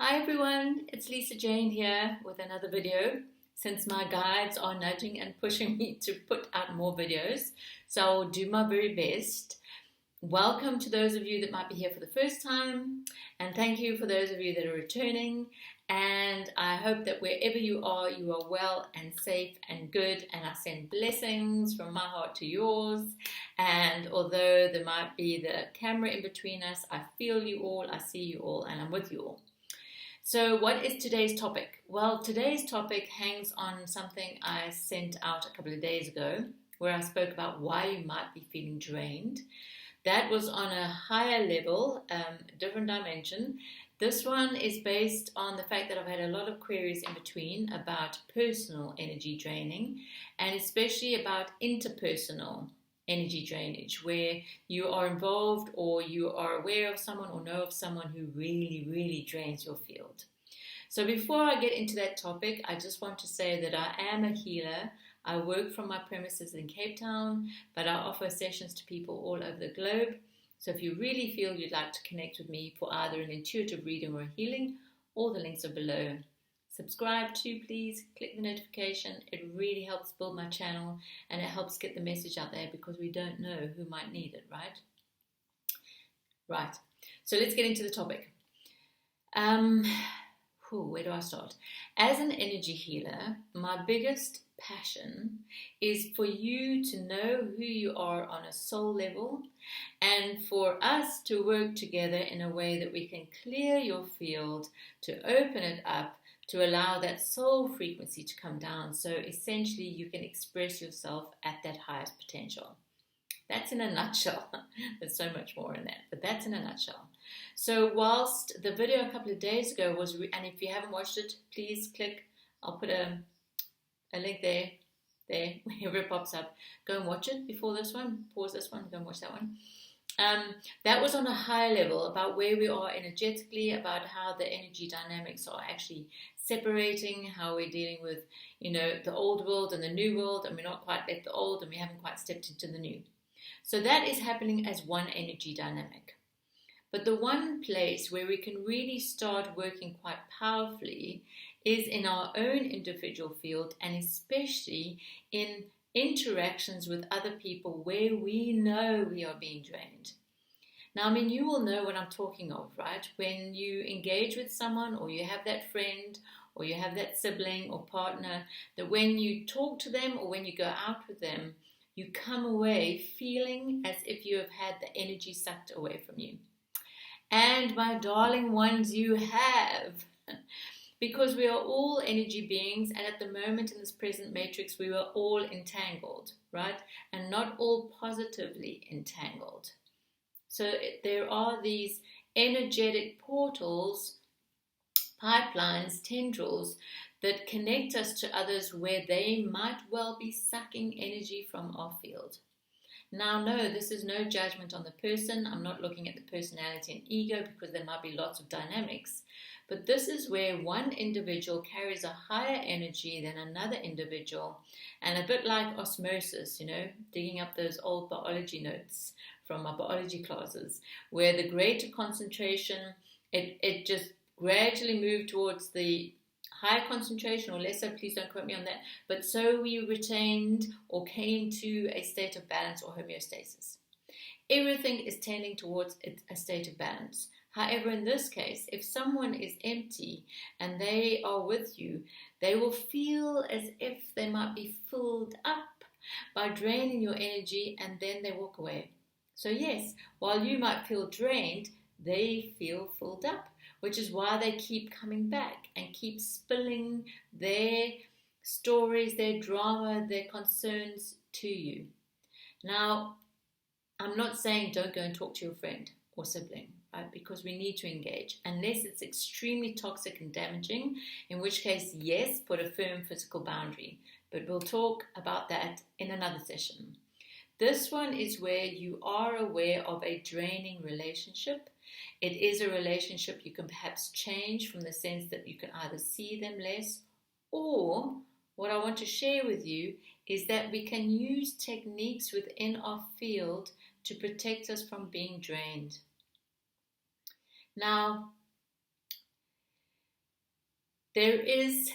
Hi everyone, it's Lisa Jane here with another video since my guides are nudging and pushing me to put out more videos. So I'll do my very best. Welcome to those of you that might be here for the first time, and thank you for those of you that are returning. And I hope that wherever you are well and safe and good, and I send blessings from my heart to yours. And although there might be the camera in between us, I feel you all, I see you all, and I'm with you all. So what is today's topic? Well, today's topic hangs on something I sent out a couple of days ago where I spoke about why you might be feeling drained. That was on a higher level, different dimension. This one is based on the fact that I've had a lot of queries in between about personal energy draining and especially about interpersonal energy drainage, where you are involved or you are aware of someone or know of someone who really drains your field. So before I get into that topic, I just want to say that I am a healer. I work from my premises in Cape Town, but I offer sessions to people all over the globe. So if you really feel you'd like to connect with me for either an intuitive reading or a healing, all the links are below. Subscribe too, please. Click the notification. It really helps build my channel and it helps get the message out there because we don't know who might need it, right? Right. So let's get into the topic. Where do I start? As an energy healer, my biggest passion is for you to know who you are on a soul level and for us to work together in a way that we can clear your field, to open it up, to allow that soul frequency to come down, so essentially you can express yourself at that highest potential. That's in a nutshell. There's so much more in that, but that's in a nutshell. So whilst the video a couple of days ago was, and if you haven't watched it, please click, I'll put a link there, wherever it pops up. Go and watch it before this one, pause this one, go and watch that one. That was on a higher level about where we are energetically, about how the energy dynamics are actually separating, how we're dealing with, the old world and the new world, and we're not quite left the old and we haven't quite stepped into the new. So that is happening as one energy dynamic. But the one place where we can really start working quite powerfully is in our own individual field, and especially in interactions with other people where we know we are being drained. Now, you will know what I'm talking of, right? When you engage with someone or you have that friend or you have that sibling or partner, that when you talk to them or when you go out with them, you come away feeling as if you have had the energy sucked away from you. And my darling ones, you have. Because we are all energy beings, and at the moment in this present matrix, we were all entangled, right? And not all positively entangled. So there are these energetic portals, pipelines, tendrils that connect us to others where they might well be sucking energy from our field. Now, no, this is no judgment on the person. I'm not looking at the personality and ego because there might be lots of dynamics. But this is where one individual carries a higher energy than another individual. And a bit like osmosis, digging up those old biology notes from my biology classes, where the greater concentration, it just gradually moved towards the higher concentration or lesser, please don't quote me on that, but so we retained or came to a state of balance or homeostasis. Everything is tending towards a state of balance. However, in this case, if someone is empty and they are with you, they will feel as if they might be filled up by draining your energy, and then they walk away. So yes, while you might feel drained, they feel filled up, which is why they keep coming back and keep spilling their stories, their drama, their concerns to you. Now, I'm not saying don't go and talk to your friend or sibling, right? Because we need to engage, unless it's extremely toxic and damaging, in which case, yes, put a firm physical boundary. But we'll talk about that in another session. This one is where you are aware of a draining relationship. It is a relationship you can perhaps change from the sense that you can either see them less, or what I want to share with you is that we can use techniques within our field to protect us from being drained. Now, There is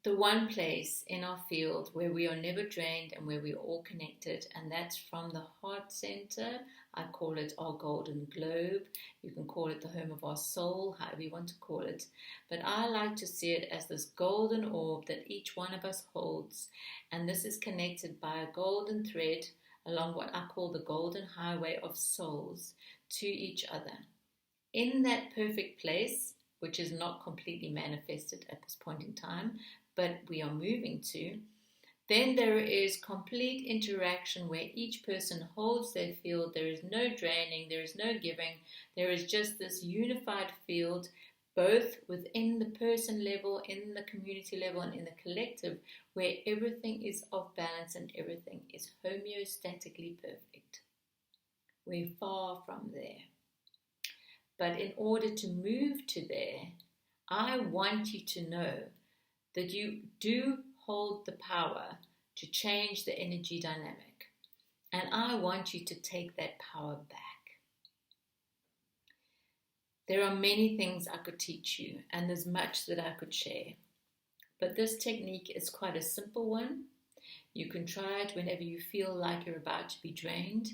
the one place in our field where we are never drained and where we are all connected, and that's from the heart center. I call it our golden globe. You can call it the home of our soul, however you want to call it. But I like to see it as this golden orb that each one of us holds, and this is connected by a golden thread along what I call the golden highway of souls to each other. In that perfect place, which is not completely manifested at this point in time, but we are moving to, then there is complete interaction where each person holds their field. There is no draining, there is no giving, there is just this unified field, both within the person level, in the community level, and in the collective, where everything is off balance and everything is homeostatically perfect. We're far from there. But in order to move to there, I want you to know that you do hold the power to change the energy dynamic. And I want you to take that power back. There are many things I could teach you, and there's much that I could share. But this technique is quite a simple one. You can try it whenever you feel like you're about to be drained.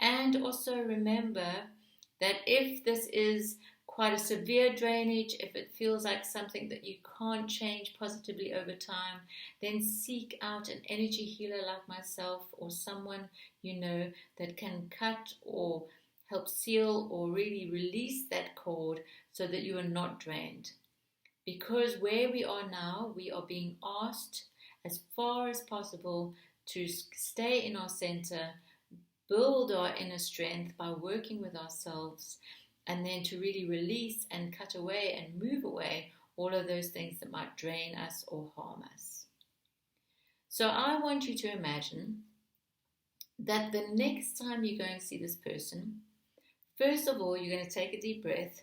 And also remember that if this is quite a severe drainage, if it feels like something that you can't change positively over time, then seek out an energy healer like myself or someone you know that can cut or help seal or really release that cord so that you are not drained. Because where we are now, we are being asked as far as possible to stay in our center, build our inner strength by working with ourselves, and then to really release and cut away and move away all of those things that might drain us or harm us. So I want you to imagine that the next time you go and see this person, first of all, you're going to take a deep breath,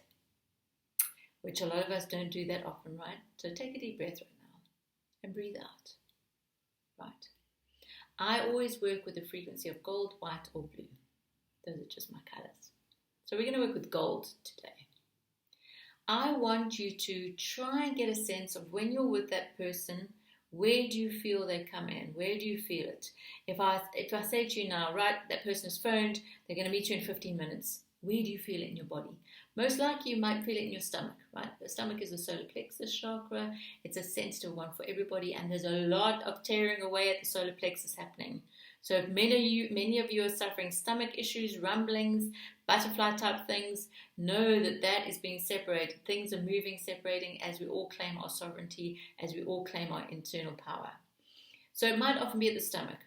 which a lot of us don't do that often, right? So take a deep breath right now and breathe out, right? I always work with the frequency of gold, white, or blue. Those are just my colors. So we're going to work with gold today. I want you to try and get a sense of when you're with that person, where do you feel they come in? Where do you feel it? If I say to you now, right, that person is phoned, they're going to meet you in 15 minutes. Where do you feel it in your body? Most likely you might feel it in your stomach, right? The stomach is the solar plexus chakra. It's a sensitive one for everybody, and there's a lot of tearing away at the solar plexus happening. So if many of you are suffering stomach issues, rumblings, butterfly type things, know that that is being separated. Things are moving, separating as we all claim our sovereignty, as we all claim our internal power. So it might often be at the stomach.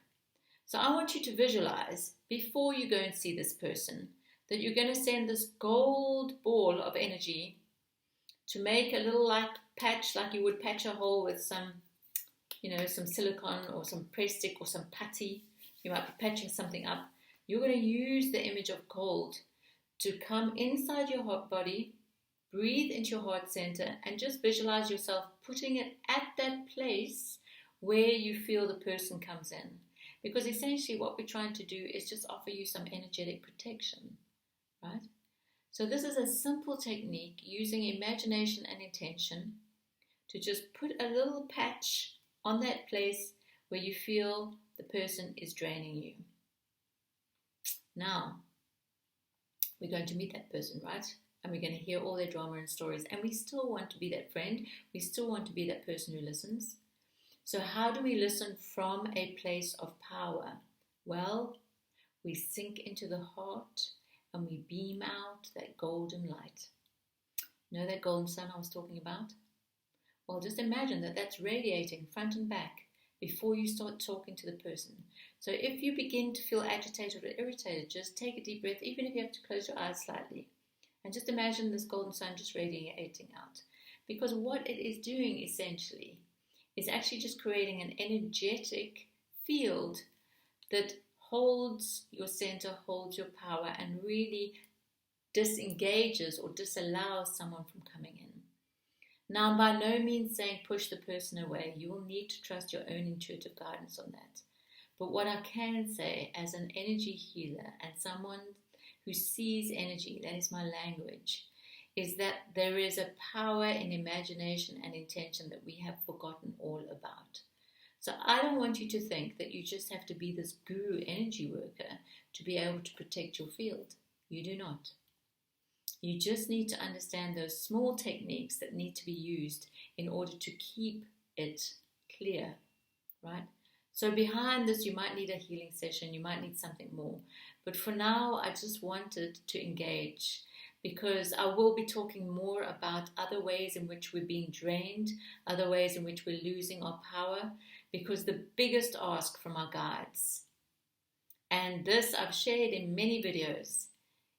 So I want you to visualize before you go and see this person that you're going to send this gold ball of energy to make a little like patch, like you would patch a hole with some silicone or some press stick or some putty. You might be patching something up. You're going to use the image of gold to come inside your heart body, breathe into your heart center, and just visualize yourself putting it at that place where you feel the person comes in. Because essentially what we're trying to do is just offer you some energetic protection, right? So this is a simple technique using imagination and intention to just put a little patch on that place where you feel the person is draining you. Now, we're going to meet that person, right? And we're going to hear all their drama and stories. And we still want to be that friend. We still want to be that person who listens. So how do we listen from a place of power? Well, we sink into the heart and we beam out that golden light. You know that golden sun I was talking about? Well, just imagine that that's radiating front and back before you start talking to the person. So if you begin to feel agitated or irritated, just take a deep breath, even if you have to close your eyes slightly. And just imagine this golden sun just radiating out. Because what it is doing essentially is actually just creating an energetic field that holds your center, holds your power, and really disengages or disallows someone from coming in. Now, I'm by no means saying push the person away. You will need to trust your own intuitive guidance on that. But what I can say as an energy healer and someone who sees energy, that is my language, is that there is a power in imagination and intention that we have forgotten all about. So I don't want you to think that you just have to be this guru energy worker to be able to protect your field. You do not. You just need to understand those small techniques that need to be used in order to keep it clear, right? So behind this, you might need a healing session, you might need something more. But for now, I just wanted to engage because I will be talking more about other ways in which we're being drained, other ways in which we're losing our power, because the biggest ask from our guides, and this I've shared in many videos,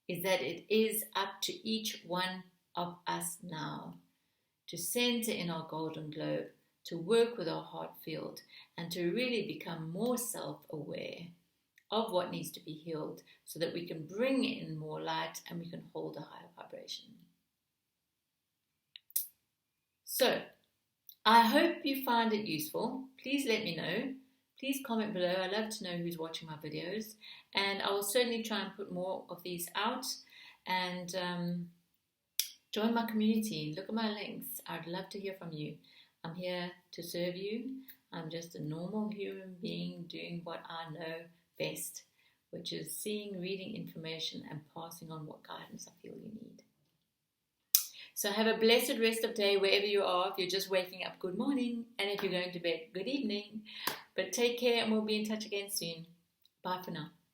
is that it is up to each one of us now to center in our golden globe, to work with our heart field, and to really become more self-aware of what needs to be healed so that we can bring in more light and we can hold a higher vibration. So, I hope you find it useful. Please let me know. Please comment below. I love to know who's watching my videos, and I will certainly try and put more of these out. And join my community. Look at my links. I'd love to hear from you. I'm here to serve you. I'm just a normal human being doing what I know best, which is seeing, reading information, and passing on what guidance I feel you need. So have a blessed rest of day wherever you are. If you're just waking up, good morning. And if you're going to bed, good evening. But take care and we'll be in touch again soon. Bye for now.